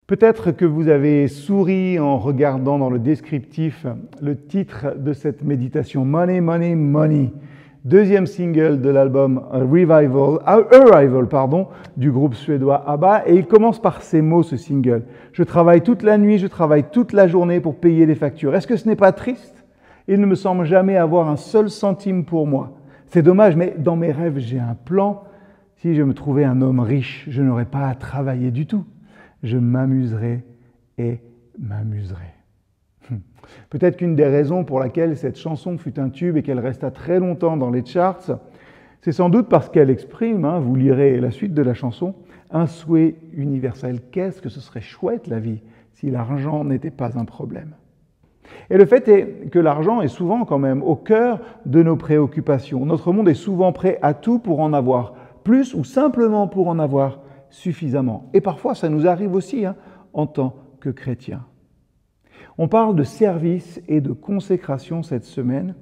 Peut-être que vous avez souri en regardant dans le descriptif le titre de cette méditation, Money, Money, Money, deuxième single de l'album Arrival du groupe suédois ABBA, et il commence par ces mots, ce single. Je travaille toute la nuit, je travaille toute la journée pour payer les factures. Est-ce que ce n'est pas triste? Il ne me semble jamais avoir un seul centime pour moi. C'est dommage, mais dans mes rêves, j'ai un plan. Si je me trouvais un homme riche, je n'aurais pas à travailler du tout. Je m'amuserai et m'amuserai. Peut-être qu'une des raisons pour laquelle cette chanson fut un tube et qu'elle resta très longtemps dans les charts, c'est sans doute parce qu'elle exprime, vous lirez la suite de la chanson, un souhait universel. Qu'est-ce que ce serait chouette la vie si l'argent n'était pas un problème? Et le fait est que l'argent est souvent quand même au cœur de nos préoccupations. Notre monde est souvent prêt à tout pour en avoir plus ou simplement pour en avoir suffisamment. Et parfois, ça nous arrive aussi en tant que chrétiens. On parle de service et de consécration cette semaine,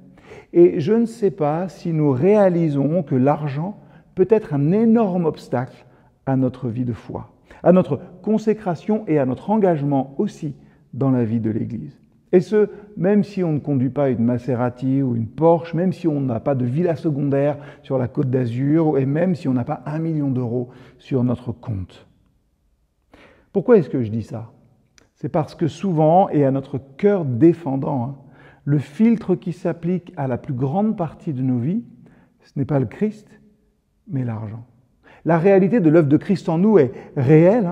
et je ne sais pas si nous réalisons que l'argent peut être un énorme obstacle à notre vie de foi, à notre consécration et à notre engagement aussi dans la vie de l'Église. Et ce, même si on ne conduit pas une Maserati ou une Porsche, même si on n'a pas de villa secondaire sur la Côte d'Azur, et même si on n'a pas 1 million d'euros sur notre compte. Pourquoi est-ce que je dis ça? C'est parce que souvent, et à notre cœur défendant, le filtre qui s'applique à la plus grande partie de nos vies, ce n'est pas le Christ, mais l'argent. La réalité de l'œuvre de Christ en nous est réelle,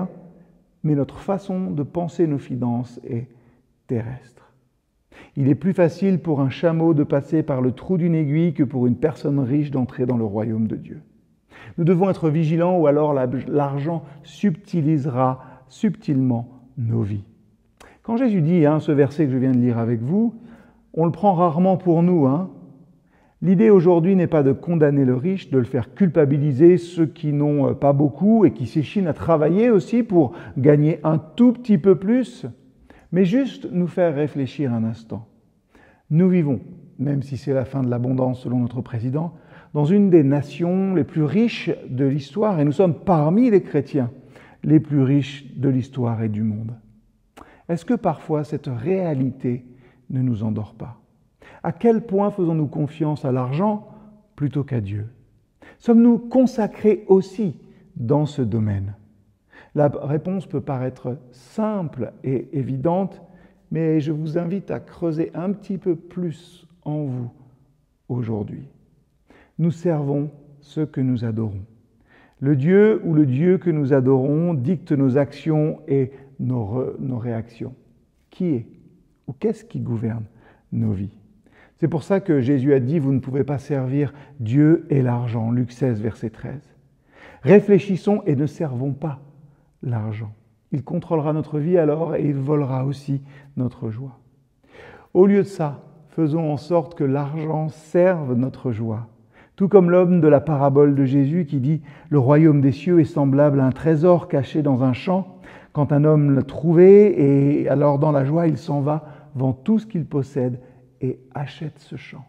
mais notre façon de penser nos finances est terrestre. Il est plus facile pour un chameau de passer par le trou d'une aiguille que pour une personne riche d'entrer dans le royaume de Dieu. Nous devons être vigilants ou alors l'argent subtilisera subtilement nos vies. Quand Jésus dit ce verset que je viens de lire avec vous, on le prend rarement pour nous. L'idée aujourd'hui n'est pas de condamner le riche, de le faire culpabiliser ceux qui n'ont pas beaucoup et qui s'échinent à travailler aussi pour gagner un tout petit peu plus, mais juste nous faire réfléchir un instant. Nous vivons, même si c'est la fin de l'abondance selon notre président, dans une des nations les plus riches de l'histoire, et nous sommes parmi les chrétiens les plus riches de l'histoire et du monde. Est-ce que parfois cette réalité ne nous endort pas? À quel point faisons-nous confiance à l'argent plutôt qu'à Dieu? Sommes-nous consacrés aussi dans ce domaine? La réponse peut paraître simple et évidente, mais je vous invite à creuser un petit peu plus en vous aujourd'hui. Nous servons ceux que nous adorons. Le Dieu ou le Dieu que nous adorons dicte nos actions et nos réactions. Qui est ou qu'est-ce qui gouverne nos vies? C'est pour ça que Jésus a dit « Vous ne pouvez pas servir Dieu et l'argent ». Luc 16, verset 13. Réfléchissons et ne servons pas l'argent. Il contrôlera notre vie alors et il volera aussi notre joie. Au lieu de ça, faisons en sorte que l'argent serve notre joie. Tout comme l'homme de la parabole de Jésus qui dit « Le royaume des cieux est semblable à un trésor caché dans un champ. Quand un homme l'a trouvé, et alors dans la joie, il s'en va, vend tout ce qu'il possède et achète ce champ. »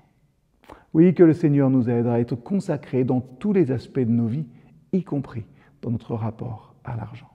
Oui, que le Seigneur nous aide à être consacrés dans tous les aspects de nos vies, y compris dans notre rapport à l'argent.